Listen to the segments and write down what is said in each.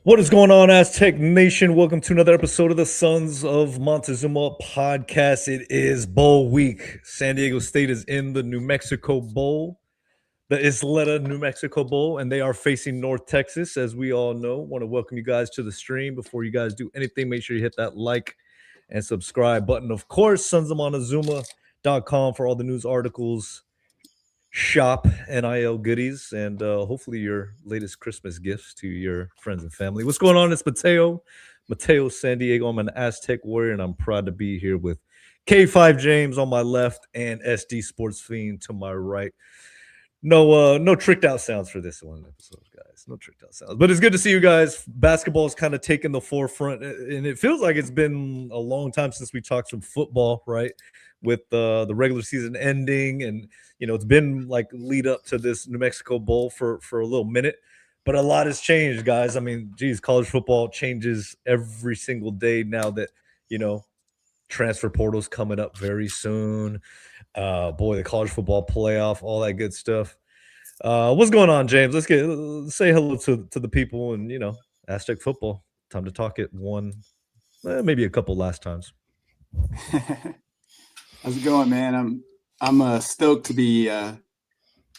What is going on, Aztec Nation? Welcome to another episode of the Sons of Montezuma podcast. It is bowl week. San Diego State is in the New Mexico Bowl, the Isleta New Mexico Bowl, and they are facing North Texas, as we all know. Want to welcome you guys to the stream. Before you guys do anything, make sure you hit that like and subscribe button. Of course, sonsofmontezuma.com for all the news articles, shop NIL goodies, and hopefully your latest Christmas gifts to your friends and family. What's going on? It's Mateo San Diego. I'm an Aztec Warrior, and I'm proud to be here with K5 James on my left and SD Sports Fiend to my right. No tricked out sounds for this one episode, guys. No tricked out sounds, but it's good to see you guys. Basketball is kind of taking the forefront, and it feels like it's been a long time since we talked some football, right? With the regular season ending, and it's been like lead up to this New Mexico Bowl for a little minute, but a lot has changed, guys. I mean, geez, college football changes every single day now that you know transfer portal's coming up very soon. Boy, the college football playoff, all that good stuff. What's going on, James? Let's say hello to the people and Aztec football. Time to talk it one, maybe a couple last times. How's it going, man? I'm stoked to be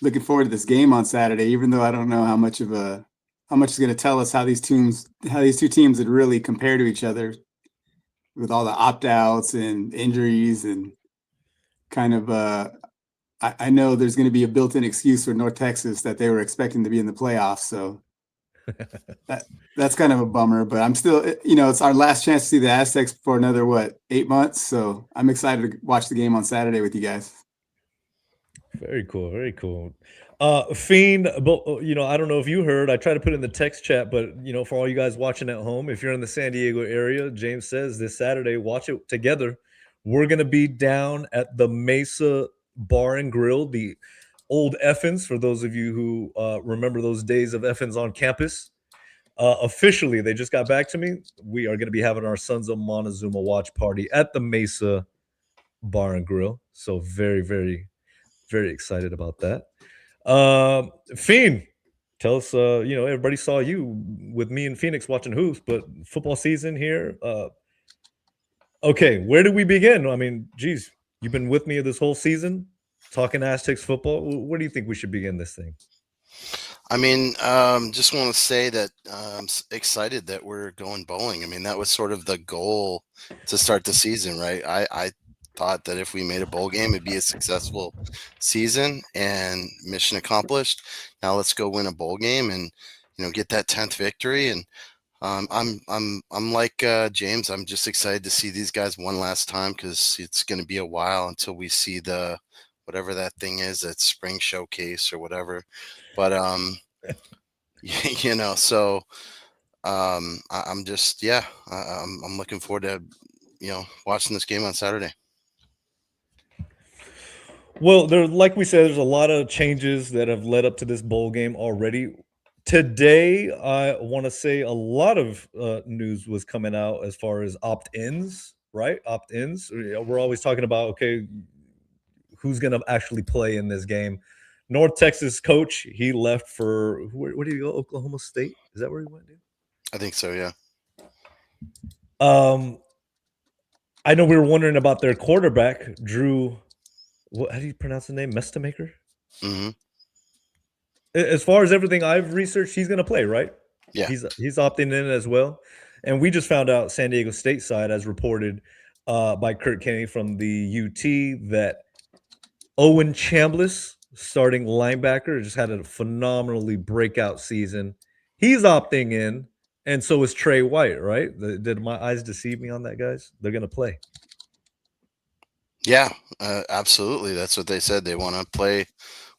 looking forward to this game on Saturday, even though I don't know how much it's going to tell us how these two teams would really compare to each other with all the opt-outs and injuries and kind of I know there's going to be a built-in excuse for North Texas that they were expecting to be in the playoffs, so that's kind of a bummer, but I'm still, it's our last chance to see the Aztecs for another, 8 months. So I'm excited to watch the game on Saturday with you guys. Very cool. Very cool. Fiend, but I don't know if you heard, I tried to put it in the text chat, but for all you guys watching at home, if you're in the San Diego area, James says this Saturday, watch it together. We're going to be down at the Mesa Bar and Grill, the old Effins, for those of you who remember those days of Effins on campus. Officially, they just got back to me. We are going to be having our Sons of Montezuma watch party at the Mesa Bar and Grill. So very, very, very excited about that. Fiend, tell us. Everybody saw you with me and Phoenix watching hoops, but football season here. Okay, where do we begin? I mean, geez, you've been with me this whole season talking Aztecs football. Where do you think we should begin this thing? I mean, just want to say that I'm excited that we're going bowling. I mean, that was sort of the goal to start the season, right? I thought that if we made a bowl game, it'd be a successful season and mission accomplished. Now let's go win a bowl game and get that 10th victory. And I'm like James. I'm just excited to see these guys one last time because it's going to be a while until we see the whatever that thing is, that spring showcase or whatever. But so I'm just I'm looking forward to watching this game on Saturday. Well, like we said, there's a lot of changes that have led up to this bowl game already. Today, I want to say a lot of news was coming out as far as opt-ins, right? Opt-ins. We're always talking about, okay, who's going to actually play in this game. North Texas coach, he left for where did he go? Oklahoma State? Is that where he went, dude? I think so, yeah. I know we were wondering about their quarterback, Drew. How do you pronounce the name? Mestamaker? Mm-hmm. As far as everything I've researched, he's going to play, right? Yeah. He's opting in as well. And we just found out San Diego State side, as reported by Kurt Kennedy from the UT, that Owen Chambliss, starting linebacker, just had a phenomenally breakout season. He's opting in, and so is Trey White, right? Did my eyes deceive me on that, guys? They're going to play. Yeah, absolutely. That's what they said. They want to play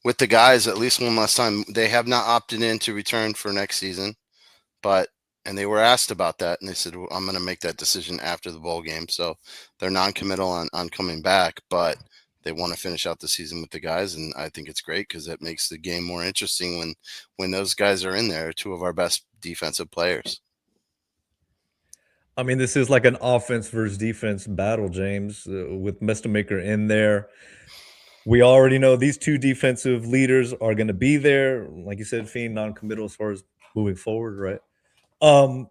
with the guys at least one last time. They have not opted in to return for next season, and they were asked about that, and they said, well, I'm going to make that decision after the bowl game. So they're non-committal on coming back, but they want to finish out the season with the guys, and I think it's great because it makes the game more interesting when those guys are in there, two of our best defensive players. I mean, this is like an offense versus defense battle, James, with Mestamaker in there. We already know these two defensive leaders are going to be there. Like you said, Fiend, non-committal as far as moving forward, right? Um,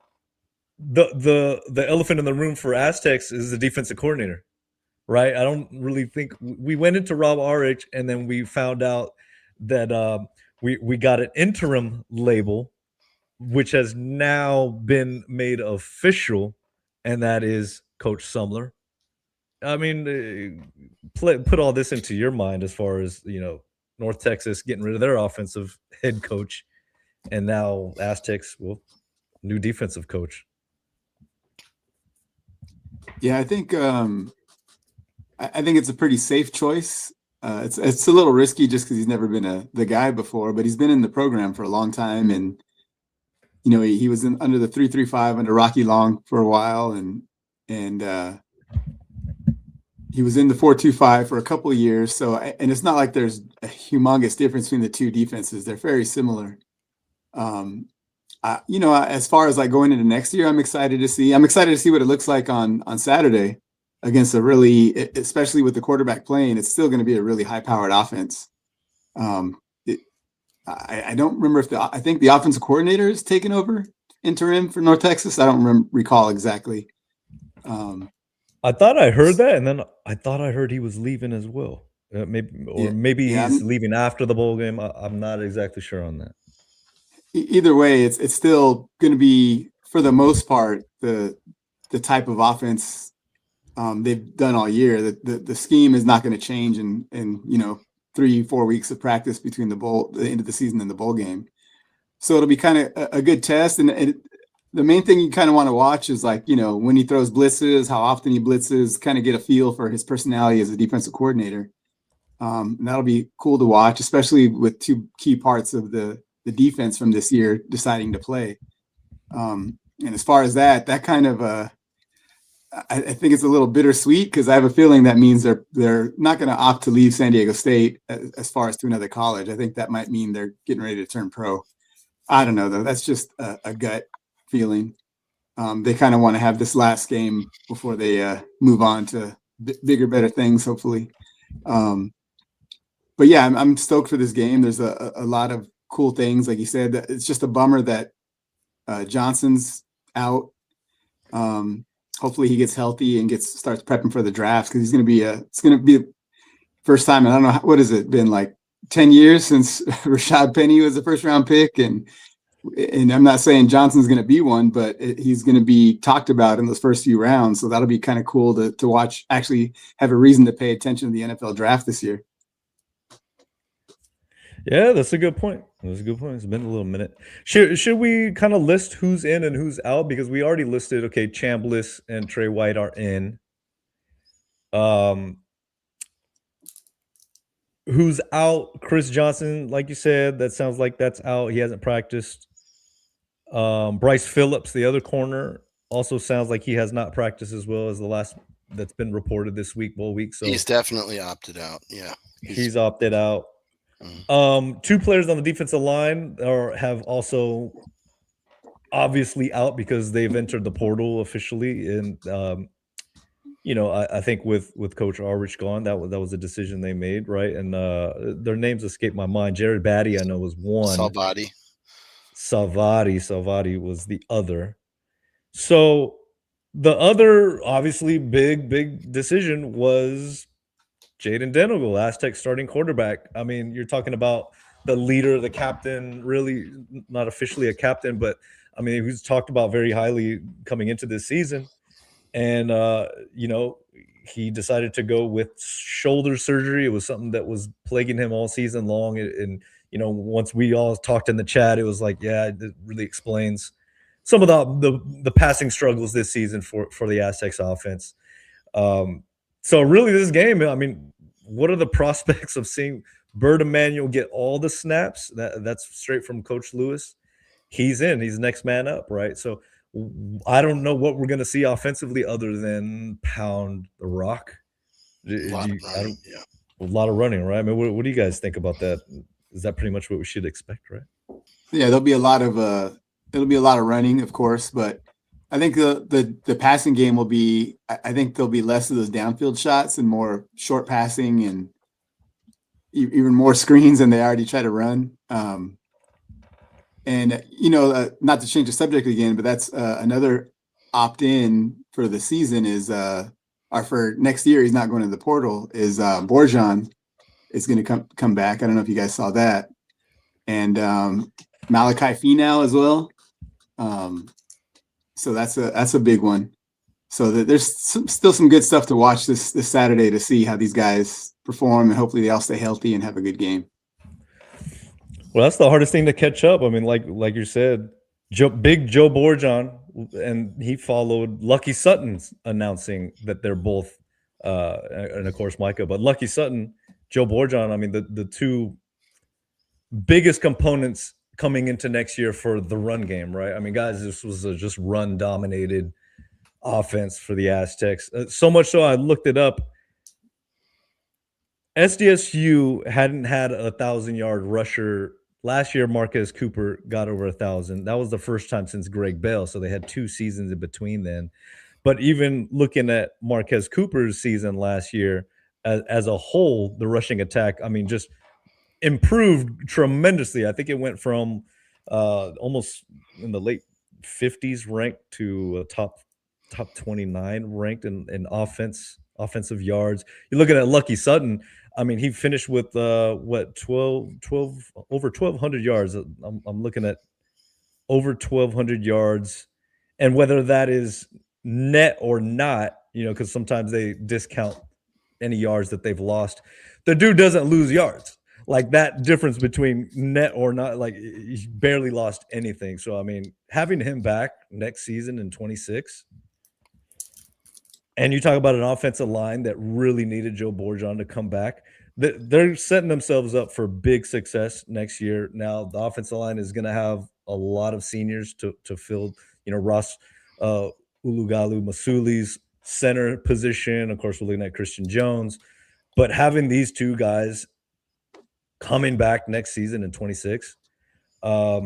the elephant in the room for Aztecs is the defensive coordinator, right? I don't really think we went into Rob Arich, and then we found out that we got an interim label, which has now been made official, and that is Coach Sumler. I mean, put all this into your mind as far as North Texas getting rid of their offensive head coach, and now Aztecs, well, new defensive coach. Yeah, I think it's a pretty safe choice. It's a little risky just because he's never been the guy before, but he's been in the program for a long time, and he was under the 3-3-5 under Rocky Long for a while, and he was in the 4-2-5 for a couple of years. So, and it's not like there's a humongous difference between the two defenses; they're very similar. As far as like going into next year, I'm excited to see what it looks like on Saturday against especially with the quarterback playing. It's still going to be a really high-powered offense. I don't remember I think the offensive coordinator is taking over interim for North Texas. I don't recall exactly. I thought I heard that, and then I thought I heard he was leaving as well. Maybe he's leaving after the bowl game. I'm not exactly sure on that. Either way, it's still going to be, for the most part, the type of offense they've done all year. The scheme is not going to change in 3-4 weeks of practice between the end of the season and the bowl game. So it'll be kind of a good test. And the main thing you kind of want to watch is when he throws blitzes, how often he blitzes, kind of get a feel for his personality as a defensive coordinator. And that'll be cool to watch, especially with two key parts of the defense from this year deciding to play. And as far as that kind of I think it's a little bittersweet because I have a feeling that means they're not going to opt to leave San Diego State as far as to another college. I think that might mean they're getting ready to turn pro. I don't know though. That's just a gut feeling. They kind of want to have this last game before they move on to bigger, better things, hopefully. But yeah, I'm stoked for this game. There's a lot of cool things. Like you said, it's just a bummer that Johnson's out. Hopefully he gets healthy and starts prepping for the drafts because it's going to be the first time. And I don't know, what has it been, like 10 years since Rashad Penny was the first round pick. And I'm not saying Johnson's going to be one, but he's going to be talked about in those first few rounds. So that'll be kind of cool to watch, actually have a reason to pay attention to the NFL draft this year. Yeah, that's a good point. It's been a little minute. Should we kind of list who's in and who's out? Because we already listed, okay, Chambliss and Trey White are in. Who's out? Chris Johnson, like you said, that sounds like that's out. He hasn't practiced. Bryce Phillips, the other corner, also sounds like he has not practiced as well as the last that's been reported this week, bowl week. So he's definitely opted out. Yeah, he's opted out. Two players on the defensive line have also obviously out because they've entered the portal officially, and I think with Coach Arich gone, that was a decision they made, right? And their names escape my mind. Jared Batty, I know, was one. Salvati was the other. So the other obviously big decision was Jaden Denigal, Aztec starting quarterback. I mean, you're talking about the leader, the captain, really not officially a captain, but I mean, he was talked about very highly coming into this season. And, he decided to go with shoulder surgery. It was something that was plaguing him all season long. And, once we all talked in the chat, it was like, yeah, it really explains some of the passing struggles this season for the Aztecs offense. So really this game, I mean, what are the prospects of seeing Bert Emanuel get all the snaps? That's straight from Coach Lewis. He's in. He's next man up, right? So I don't know what we're going to see offensively other than pound the rock. A lot of running, right? I mean, what do you guys think about that? Is that pretty much what we should expect, right? Yeah, there'll be a lot of running, of course, but I think the passing game will be. I think there'll be less of those downfield shots and more short passing and even more screens than they already try to run. And not to change the subject again, but that's another opt-in for the season is or for next year. He's not going to the portal. Is Borjan is going to come back? I don't know if you guys saw that, and Malachi Finau as well. So that's a big one. So there's still some good stuff to watch this Saturday to see how these guys perform, and hopefully they all stay healthy and have a good game. Well, that's the hardest thing to catch up. I mean, like you said, Big Joe Borjan, and he followed Lucky Sutton's announcing that they're both, and of course Micah, but Lucky Sutton, Joe Borjan. I mean, the two biggest components coming into next year for the run game, right? I mean, guys, this was a just run dominated offense for the Aztecs. So much so I looked it up. SDSU hadn't had 1,000-yard rusher. Last year, Marquez Cooper got over 1,000. That was the first time since Greg Bell, so they had 2 seasons in between then. But even looking at Marquez Cooper's season last year, as a whole, the rushing attack, I mean, just improved tremendously. I think it went from almost in the late 50s ranked to top 29 ranked in offensive yards. You're looking at Lucky Sutton. I mean, he finished with 12 over 1,200 yards. I'm looking at over 1,200 yards, and whether that is net or not, because sometimes they discount any yards that they've lost. The dude doesn't lose yards. Like that difference between net or not, like he barely lost anything. So I mean, having him back next season in 26. And you talk about an offensive line that really needed Joe Borjan to come back. They're setting themselves up for big success next year. Now, the offensive line is going to have a lot of seniors to fill, Ross Ulugalu Masuli's center position. Of course, we're looking at Christian Jones. But having these two guys coming back next season in 26, I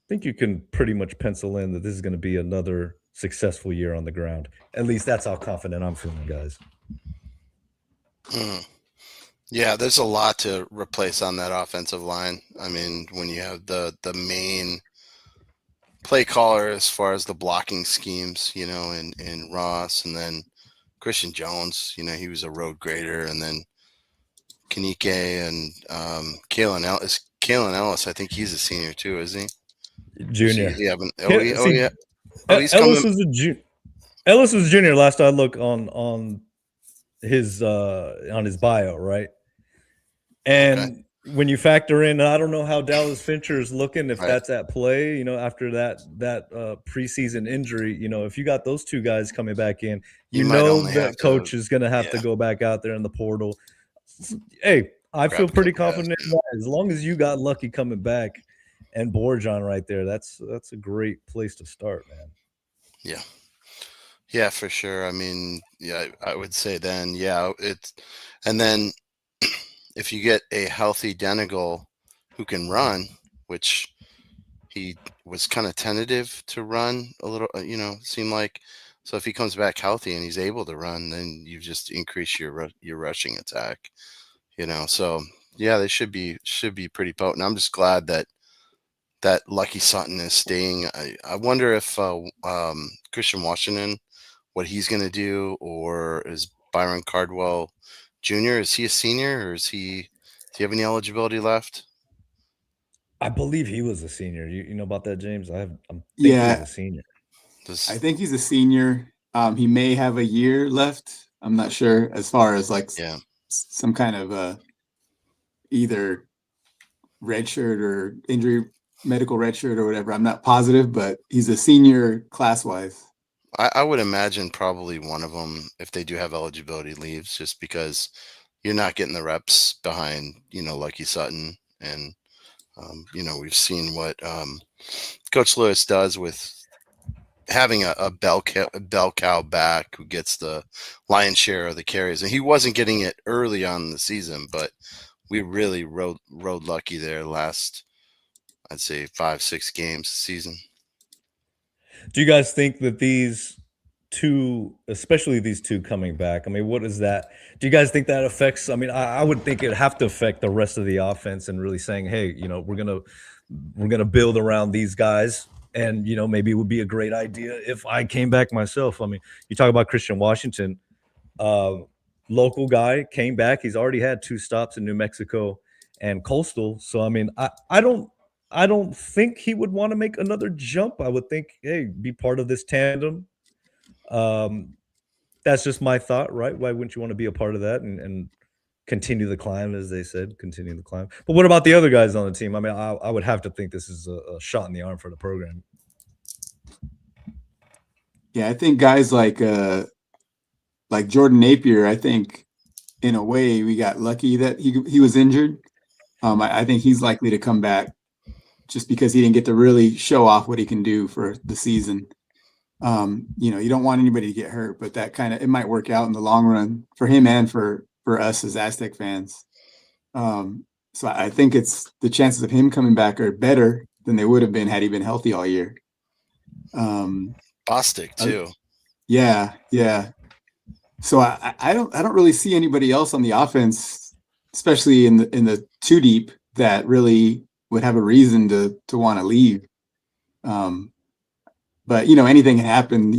think you can pretty much pencil in that this is going to be another successful year on the ground. At least that's how confident I'm feeling, guys. Yeah, there's a lot to replace on that offensive line. I mean, when you have the main play caller as far as the blocking schemes, in Ross, and then Christian Jones, he was a road grader, and then Kanike and Kalen Ellis, I think he's a senior too, isn't he? Junior. Yeah. Ellis was a junior. Ellis was junior last I look on his bio, right? And when you factor in, I don't know how Dallas Fincher is looking, if that's at play, after that preseason injury, if you got those two guys coming back in, that coach is going to have to go back out there in the portal. Hey, I feel pretty confident as long as you got Lucky coming back and Borjan right there. That's a great place to start, man. Yeah. Yeah, for sure. I mean, yeah, I would say then, and then if you get a healthy Denegal who can run, which he was kind of tentative to run a little, seemed like. So if he comes back healthy and he's able to run, then you just increase your rushing attack, So yeah, they should be pretty potent. I'm just glad that Lucky Sutton is staying. I wonder if Christian Washington, what he's going to do, or is Byron Cardwell Jr., is he a senior, or does he have any eligibility left? I believe he was a senior. You know about that, James? I'm thinking he's a senior. I think he's a senior. He may have a year left. I'm not sure, as far as some kind of either redshirt or injury, medical redshirt or whatever. I'm not positive, but he's a senior class-wise. I would imagine probably one of them, if they do have eligibility, leaves, just because you're not getting the reps behind, Lucky Sutton. And, we've seen what Coach Lewis does with having a bell cow back who gets the lion's share of the carries. And he wasn't getting it early on in the season, but we really rode Lucky there last, I'd say, 5-6 games this season. Do you guys think that these two, especially these two coming back, I mean, what is that? Do you guys think that affects? I mean, I would think it'd have to affect the rest of the offense and really saying, hey, we're going to we're gonna build around these guys. And maybe it would be a great idea if I came back myself. I mean, you talk about Christian Washington, uh, local guy, came back. He's already had 2 stops in New Mexico and Coastal. So I mean, I don't think he would want to make another jump. I would think, hey, be part of this tandem. Um, that's just my thought, right? Why wouldn't you want to be a part of that and continue the climb, as they said, continue the climb? But what about the other guys on the team? I mean, I would have to think this is a shot in the arm for the program. Yeah, I think guys like Jordan Napier, I think in a way we got lucky that he was injured. I think he's likely to come back just because he didn't get to really show off what he can do for the season. You don't want anybody to get hurt, but that it might work out in the long run for him and for us as Aztec fans. So I think it's the chances of him coming back are better than they would have been had he been healthy all year. Bostic too. Yeah. So I don't really see anybody else on the offense, especially in the 2 deep, that really would have a reason to want to leave. But anything can happen.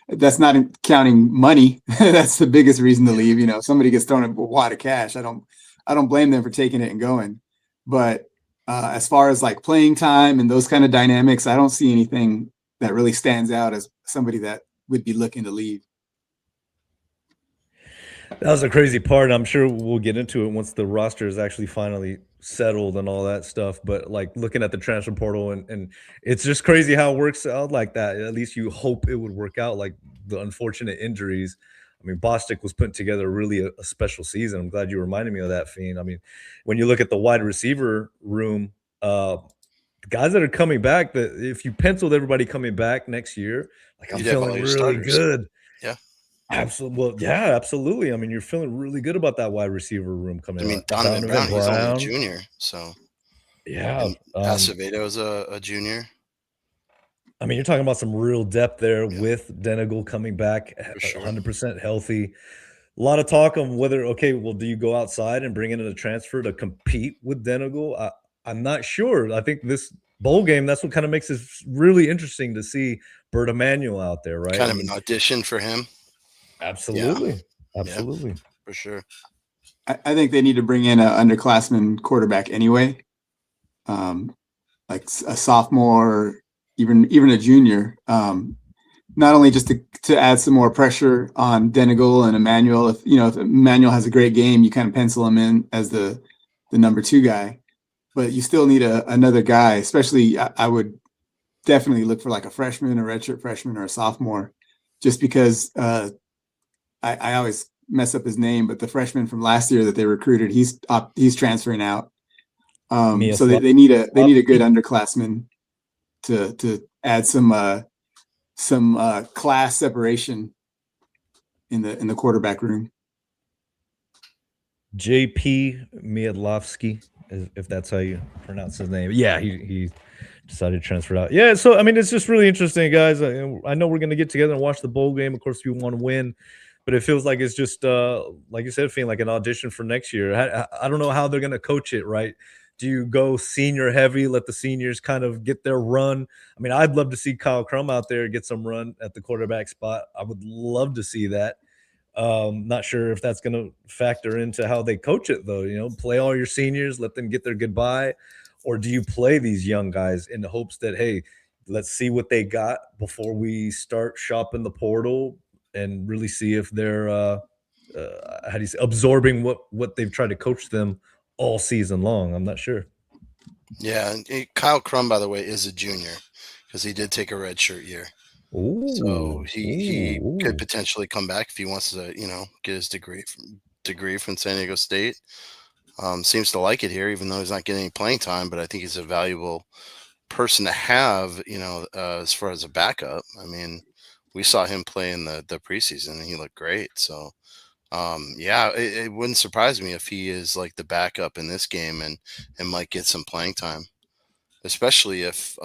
That's not counting money. That's the biggest reason to leave. If somebody gets thrown a wad of cash, I don't blame them for taking it and going. But as far as like playing time and those kind of dynamics, I don't see anything that really stands out as somebody that would be looking to leave. That was a crazy part. I'm sure we'll get into it once the roster is actually finally settled and all that stuff. But like looking at the transfer portal and it's just crazy how it works out like that. At least you hope it would work out. Like the unfortunate injuries. I mean, Bostic was putting together really a special season. I'm glad you reminded me of that, Fiend. I mean, when you look at the wide receiver room, the guys that are coming back, that if you penciled everybody coming back next year, like I'm You'd have all feeling your really starters. good. Yeah. Absolutely. Well, yeah, absolutely. I mean, you're feeling really good about that wide receiver room coming I mean, out. Donovan Brown, he's only a junior, so Yeah. and Acevedo's a junior. I mean, you're talking about some real depth there Yeah. with Denegal coming back For sure. 100% healthy. A lot of talk on whether, okay, well, do you go outside and bring in a transfer to compete with Denegal? I'm not sure. I think this bowl game, that's what kind of makes it really interesting to see Bert Emanuel out there, right? Kind I of mean, an audition for him, absolutely. Absolutely. for sure. I think they need to bring in an underclassman quarterback anyway, like a sophomore, even a junior. Not only just to add some more pressure on Denegal and Emanuel. If Emanuel has a great game, you kind of pencil him in as the number 2 guy. But you still need another guy. Especially, I would definitely look for like a freshman, a redshirt freshman, or a sophomore, just because I always mess up his name, but the freshman from last year that they recruited, he's transferring out. So they need a good underclassman to add some class separation in the quarterback room. JP Miodlowski, if that's how you pronounce his name. Yeah, he decided to transfer out. Yeah, so I mean, it's just really interesting, guys. I know we're going to get together and watch the bowl game. Of course, we want to win, but it feels like it's just like you said, feeling like an audition for next year. I don't know how they're going to coach it, right? Do you go senior heavy, let the seniors kind of get their run? I mean, I'd love to see Kyle Crum out there get some run at the quarterback spot. I would love to see that. Not sure if that's going to factor into how they coach it, though. Play all your seniors, let them get their goodbye, or do you play these young guys in the hopes that, hey, let's see what they got before we start shopping the portal and really see if they're how do you say, absorbing what they've tried to coach them all season long? I'm not sure. Yeah, and Kyle Crum, by the way, is a junior because he did take a redshirt year. So he could potentially come back if he wants to, get his degree from San Diego State. Seems to like it here, even though he's not getting any playing time. But I think he's a valuable person to have, as far as a backup. I mean, we saw him play in the preseason, and he looked great. So, it wouldn't surprise me if he is like the backup in this game and might get some playing time, especially if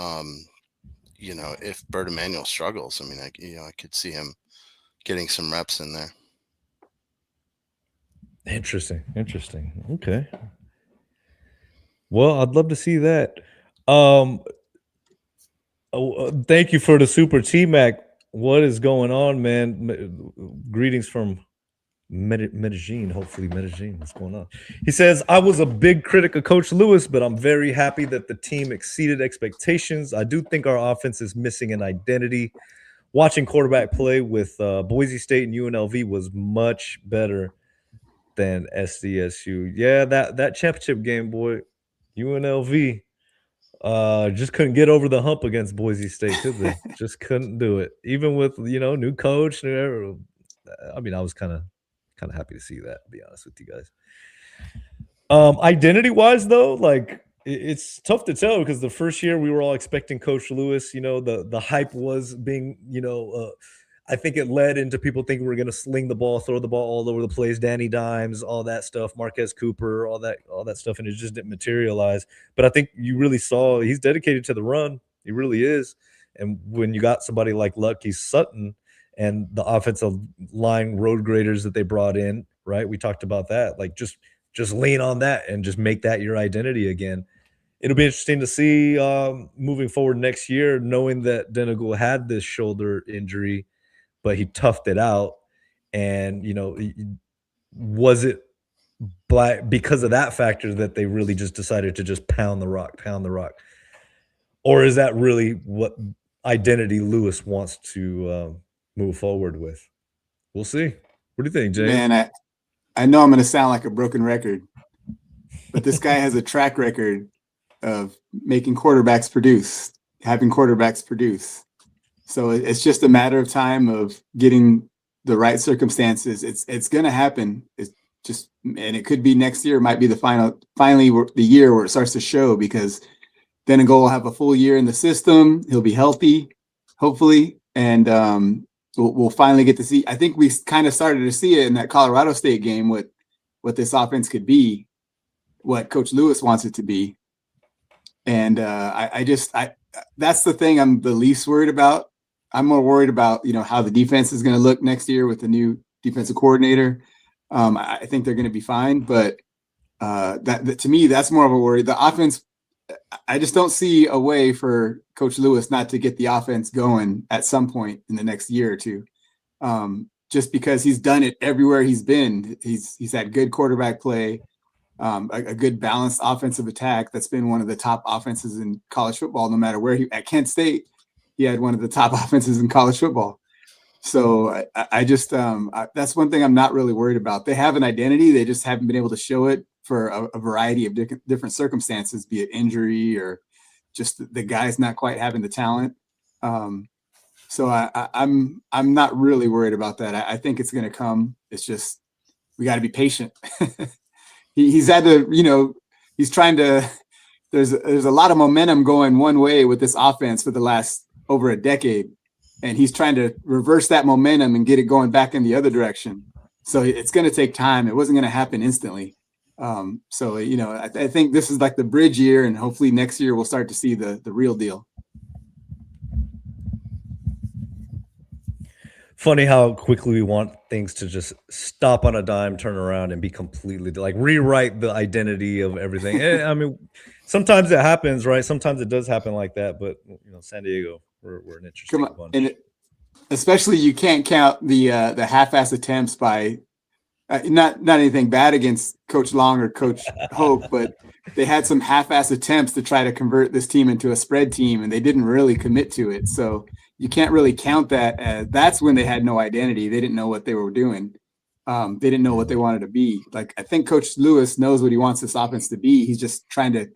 if Bert Emanuel struggles. I mean, I could see him getting some reps in there. Interesting. Okay. Well, I'd love to see that. Um, thank you for the super T Mac. What is going on, man? Greetings from Medellin. Hopefully, Medellin. What's going on? He says, I was a big critic of Coach Lewis, but I'm very happy that the team exceeded expectations. I do think our offense is missing an identity. Watching quarterback play with Boise State and UNLV was much better than SDSU. Yeah, that championship game, boy, UNLV just couldn't get over the hump against Boise State, could they? Just couldn't do it. Even with new coach, I mean, I was kind of happy to see that, to be honest with you guys. Identity wise though, like it's tough to tell because the first year we were all expecting Coach Lewis, the hype was being, I think it led into people thinking we are going to sling the ball, throw the ball all over the place, Danny Dimes, all that stuff, Marquez Cooper, all that stuff, and it just didn't materialize. But I think you really saw he's dedicated to the run. He really is. And when you got somebody like Lucky Sutton and the offensive line road graders that they brought in, right? We talked about that. Like just lean on that and just make that your identity again. It'll be interesting to see moving forward next year, knowing that Denegal had this shoulder injury, but he toughed it out. And, was it because of that factor that they really just decided to just pound the rock? Or is that really what identity Lewis wants to move forward with? We'll see. What do you think, James? Man, I know I'm going to sound like a broken record, but this guy has a track record of making quarterbacks produce, having quarterbacks produce. So it's just a matter of time of getting the right circumstances. It's going to happen. It's just, and it could be next year. It might be finally the year where it starts to show, because Denegal will have a full year in the system. He'll be healthy, hopefully, and we'll finally get to see. I think we kind of started to see it in that Colorado State game, what this offense could be, what Coach Lewis wants it to be. And that's the thing I'm the least worried about. I'm more worried about, how the defense is going to look next year with the new defensive coordinator. I think they're going to be fine, but that to me, that's more of a worry. The offense, I just don't see a way for Coach Lewis not to get the offense going at some point in the next year or two. Just because he's done it everywhere he's been. He's had good quarterback play, a good balanced offensive attack. That's been one of the top offenses in college football, no matter where at Kent State, he had one of the top offenses in college football. So I just that's one thing I'm not really worried about. They have an identity. They just haven't been able to show it for a variety of different circumstances, be it injury or just the guy's not quite having the talent. So I'm not really worried about that. I think it's going to come. It's just we got to be patient. He's had to, he's trying to. There's a lot of momentum going one way with this offense for the last over a decade, and he's trying to reverse that momentum and get it going back in the other direction. So it's going to take time. It wasn't going to happen instantly. So I think this is like the bridge year, and hopefully next year we'll start to see the real deal. Funny how quickly we want things to just stop on a dime, turn around, and be completely like rewrite the identity of everything. I mean, sometimes it happens, right? Sometimes it does happen like that, but San Diego, we're an interesting bunch. And especially you can't count the half-ass attempts by not anything bad against Coach Long or Coach Hoke, but they had some half-ass attempts to try to convert this team into a spread team, and they didn't really commit to it. So you can't really count that. That's when they had no identity. They didn't know what they were doing. They didn't know what they wanted to be. Like, I think Coach Lewis knows what he wants this offense to be. He's just trying to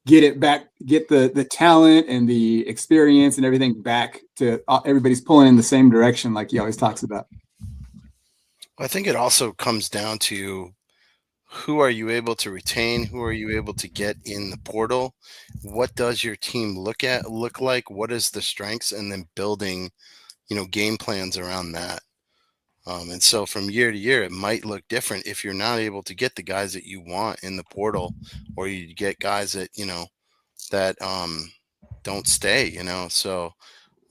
get it back, get the talent and the experience and everything back to everybody's pulling in the same direction, like he always talks about. I think it also comes down to who are you able to retain? Who are you able to get in the portal? What does your team look like? What is the strengths? And then building, game plans around that. And so from year to year, it might look different if you're not able to get the guys that you want in the portal, or you get guys that, that don't stay, So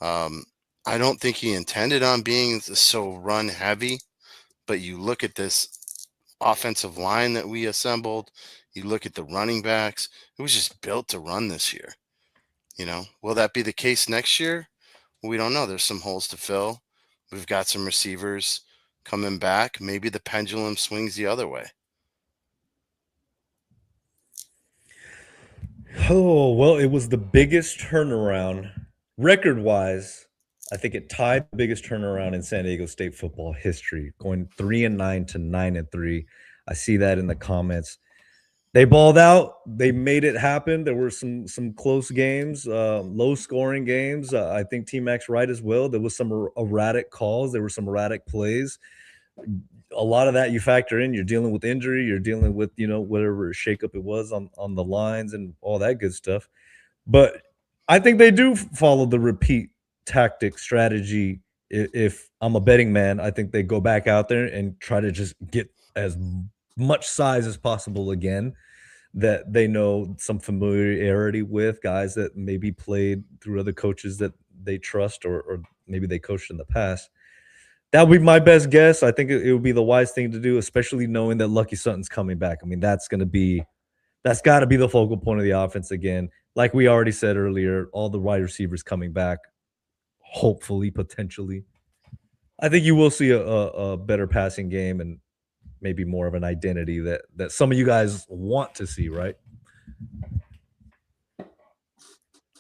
I don't think he intended on being so run heavy, but you look at this offensive line that we assembled, you look at the running backs, it was just built to run this year. Will that be the case next year? We don't know. There's some holes to fill. We've got some receivers coming back. Maybe the pendulum swings the other way. Oh, well, it was the biggest turnaround record-wise. I think it tied the biggest turnaround in San Diego State football history, going 3-9 to 9-3. I see that in the comments. They balled out. They made it happen. There were some close games, low-scoring games. I think T-Mac's right as well. There was some erratic calls. There were some erratic plays. A lot of that you factor in. You're dealing with injury. You're dealing with, whatever shakeup it was on the lines and all that good stuff. But I think they do follow the repeat tactic strategy. If I'm a betting man, I think they go back out there and try to just get as much size as possible again, that they know some familiarity with, guys that maybe played through other coaches that they trust, or maybe they coached in the past. That would be my best guess. I think it would be the wise thing to do, especially knowing that Lucky Sutton's coming back. I mean, that's got to be the focal point of the offense again. Like we already said earlier, all the wide receivers coming back, hopefully, potentially. I think you will see a better passing game and maybe more of an identity that some of you guys want to see, right?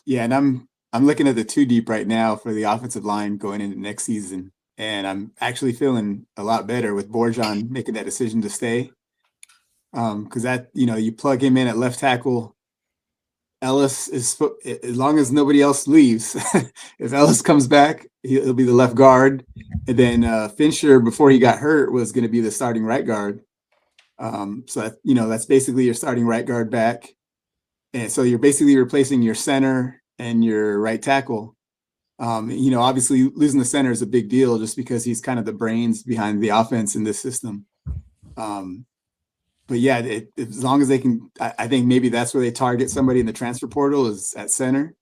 Yeah, and I'm looking at the two deep right now for the offensive line going into next season, and I'm actually feeling a lot better with Borjan making that decision to stay. Because that, you plug him in at left tackle. Ellis is, as long as nobody else leaves, if Ellis comes back, he'll be the left guard. And then Fincher, before he got hurt, was going to be the starting right guard. So that's basically your starting right guard back. And so you're basically replacing your center and your right tackle. Obviously losing the center is a big deal just because he's kind of the brains behind the offense in this system. But yeah, as long as they can, I think maybe that's where they target somebody in the transfer portal is at center.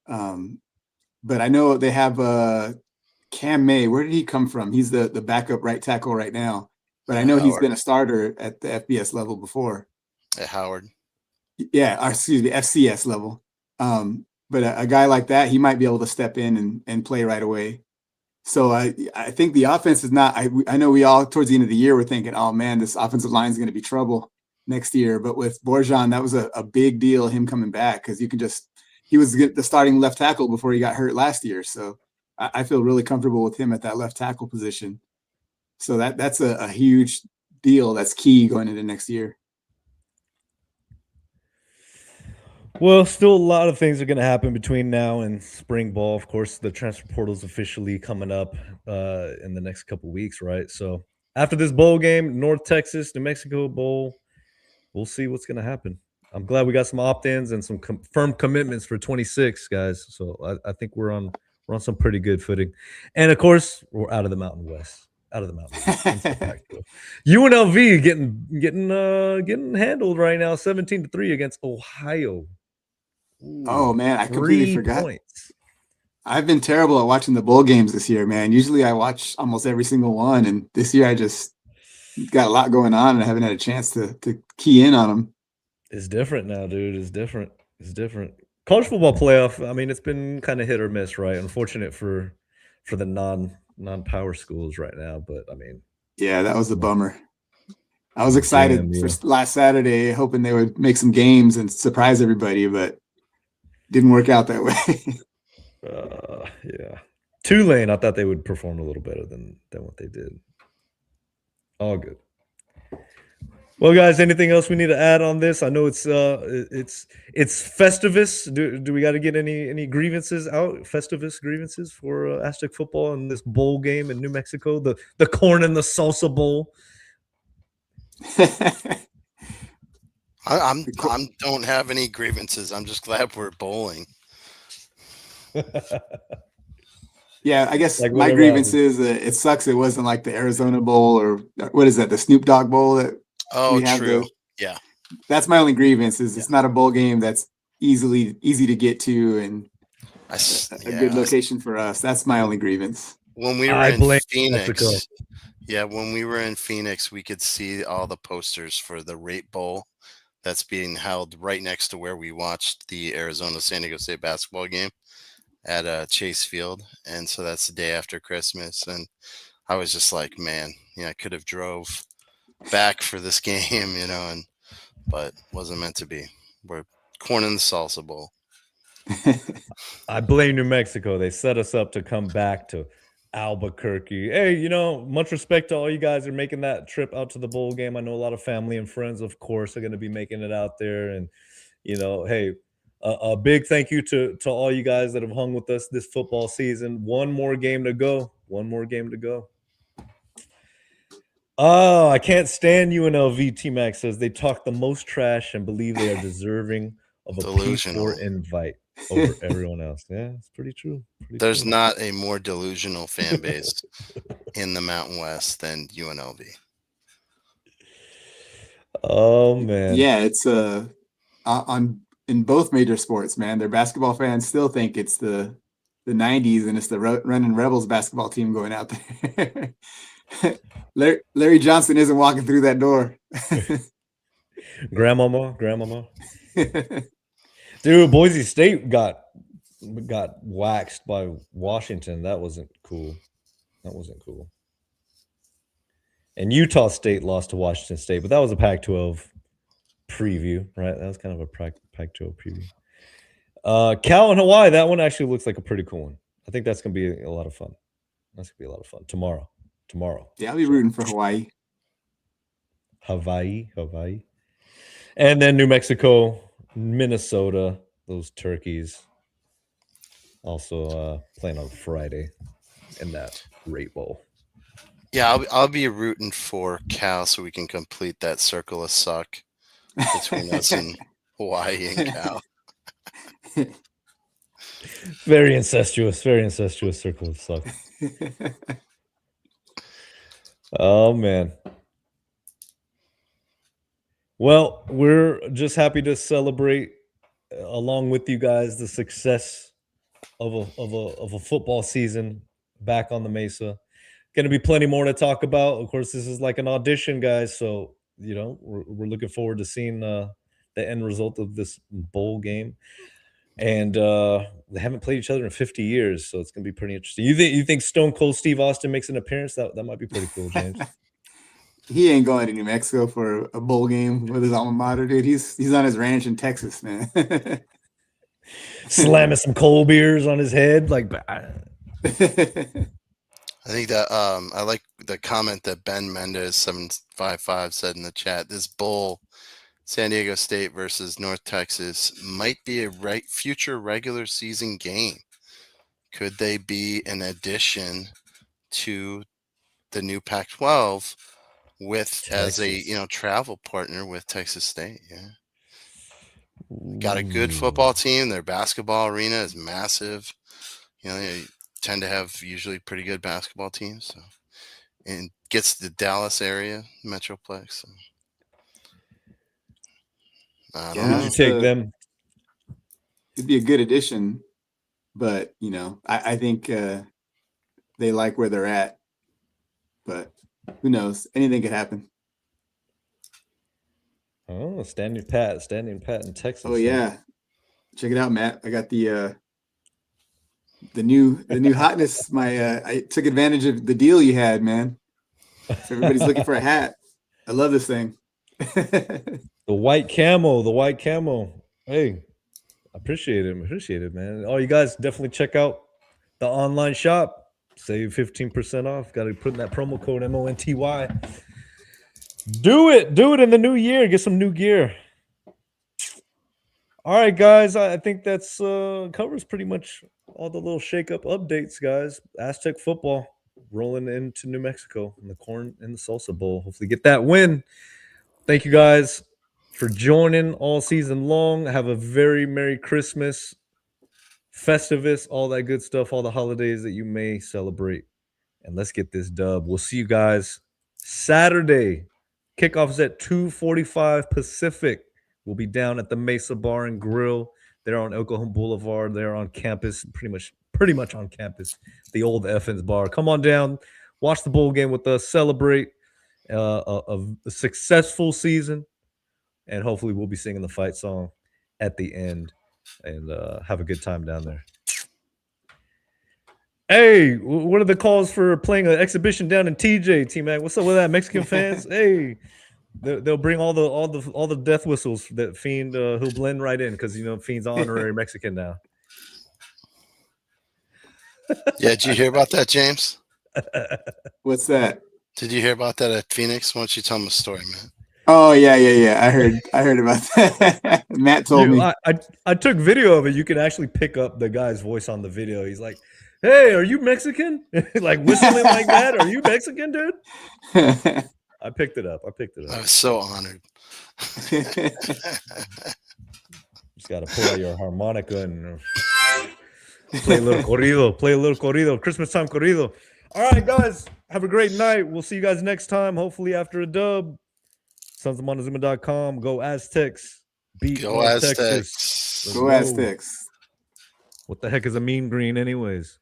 But I know they have Cam May. Where did he come from? He's the backup right tackle right now. But I know he's been a starter at the FBS level before. At Howard. Yeah, or excuse me, FCS level. But a guy like that, he might be able to step in and play right away. So I think the offense is not. I know we all towards the end of the year were thinking, oh man, this offensive line is going to be trouble next year. But with Borjan, that was a big deal, him coming back, because he was the starting left tackle before he got hurt last year. So I feel really comfortable with him at that left tackle position. So that's a huge deal. That's key going into next year. Well, still a lot of things are going to happen between now and spring ball. Of course, the transfer portal is officially coming up in the next couple of weeks, right? So after this bowl game, North Texas, New Mexico Bowl, we'll see what's going to happen. I'm glad we got some opt-ins and some firm commitments for 26, guys. So I think we're on some pretty good footing. And of course, we're out of the Mountain West. Out of the Mountain. UNLV getting handled right now, 17-3 against Ohio. Ooh, oh man, I completely forgot. Points. I've been terrible at watching the bowl games this year, man. Usually I watch almost every single one, and this year I just got a lot going on and I haven't had a chance to key in on them. It's different now, dude. It's different. College football playoff, I mean, it's been kind of hit or miss, right? Unfortunate for the non-power schools right now, but I mean, yeah, that was a bummer. I was excited for last Saturday, hoping they would make some games and surprise everybody, but didn't work out that way. Yeah. Tulane, I thought they would perform a little better than what they did. All good. Well, guys, anything else we need to add on this? I know it's Festivus. Do we got to get any grievances out? Festivus grievances for Aztec football in this bowl game in New Mexico, the corn and the salsa bowl. I don't have any grievances. I'm just glad we're bowling. Yeah, I guess like my grievance is it sucks it wasn't like the Arizona Bowl or what is that, the Snoop Dogg Bowl that true. Yeah. That's my only grievance is it's not a bowl game that's easy to get to and a good location for us. That's my only grievance. When we were in Phoenix, when we were in Phoenix, we could see all the posters for the Rape Bowl that's being held right next to where we watched the Arizona San Diego State basketball game at Chase Field. And so that's the day after Christmas. And I was just like, man, I could have drove back for this game, but wasn't meant to be. We're corn in the salsa bowl. I blame New Mexico. They set us up to come back to Albuquerque. Hey, much respect to all you guys who are making that trip out to the bowl game. I know a lot of family and friends, of course, are going to be making it out there. And, hey, a big thank you to all you guys that have hung with us this football season. One more game to go. Oh, I can't stand UNLV. T-Mac says they talk the most trash and believe they are deserving of a Delusional. P4 invite over everyone else. Yeah, it's pretty true. There's not a more delusional fan base in the Mountain West than UNLV. Oh man. Yeah, it's in both major sports, man. Their basketball fans still think it's the 90s and it's the running Rebels basketball team going out there. Larry Johnson isn't walking through that door. Grandmama. Dude, Boise State got waxed by Washington. That wasn't cool. And Utah State lost to Washington State, but that was a Pac-12 preview, right? That was kind of a Pac-12 preview. Cal and Hawaii, that one actually looks like a pretty cool one. I think that's going to be a lot of fun. Tomorrow. Yeah, I'll be rooting for Hawaii. Hawaii. And then New Mexico, Minnesota, those turkeys. Also playing on Friday in that Rate Bowl. Yeah, I'll be rooting for Cal so we can complete that circle of suck between us and Hawaii and Cal. Very incestuous circle of suck. Oh man. Well, we're just happy to celebrate along with you guys the success of a football season back on the Mesa. Going to be plenty more to talk about. Of course, this is like an audition, guys. So, we're looking forward to seeing the end result of this bowl game. And they haven't played each other in 50 years, so it's going to be pretty interesting. You think Stone Cold Steve Austin makes an appearance? That might be pretty cool, James. He ain't going to New Mexico for a bowl game with his alma mater, dude. He's on his ranch in Texas, man. Slamming some cold beers on his head, like. I think that I like the comment that Ben Mendez 755 said in the chat. This bowl, San Diego State versus North Texas, might be a future regular season game. Could they be an addition to the new Pac-12 with Texas as a travel partner with Texas State? Yeah, got a good football team. Their basketball arena is massive. They tend to have usually pretty good basketball teams, so, and gets the Dallas area metroplex. So. Would you take them? It'd be a good addition, but I think they like where they're at. But who knows? Anything could happen. Oh, standing pat in Texas. Oh yeah, check it out, Matt. I got the new hotness. I took advantage of the deal you had, man. So everybody's looking for a hat. I love this thing. The white camo. Hey, appreciate it, man. Oh, you guys definitely check out the online shop. Save 15% off. Got to put in that promo code MONTY. Do it in the new year. Get some new gear. All right, guys. I think that's covers pretty much all the little shake-up updates, guys. Aztec football rolling into New Mexico in the Corn and the Salsa Bowl. Hopefully get that win. Thank you guys for joining all season long. Have a very Merry Christmas, Festivus, all that good stuff, all the holidays that you may celebrate. And let's get this dub. We'll see you guys Saturday. Kickoff is at 2:45 Pacific. We'll be down at the Mesa Bar and Grill. They're on El Cajon Boulevard. They're on campus, pretty much on campus, the old Effins Bar. Come on down, watch the bowl game with us, celebrate a successful season, and hopefully we'll be singing the fight song at the end and have a good time down there. Hey, what are the calls for playing an exhibition down in TJ, T-Mac? What's up with that, Mexican fans? Hey, they'll bring all the death whistles that Fiend he'll blend right in because Fiend's honorary Mexican now. Yeah, did you hear about that, James? What's that? Did you hear about that at Phoenix? Why don't you tell them a story, man? Oh yeah. I heard about that. Matt told me. I took video of it. You can actually pick up the guy's voice on the video. He's like, "Hey, are you Mexican?" Like whistling like that. Are you Mexican, dude? I picked it up. I was so honored. Just got to pull out your harmonica and play a little corrido. Christmas time corrido. All right, guys. Have a great night. We'll see you guys next time. Hopefully after a dub. SonsOfMontezuma.com. Go Aztecs. Beat Go North Aztecs. Texas. Let's Go go. Aztecs. What the heck is a mean green anyways?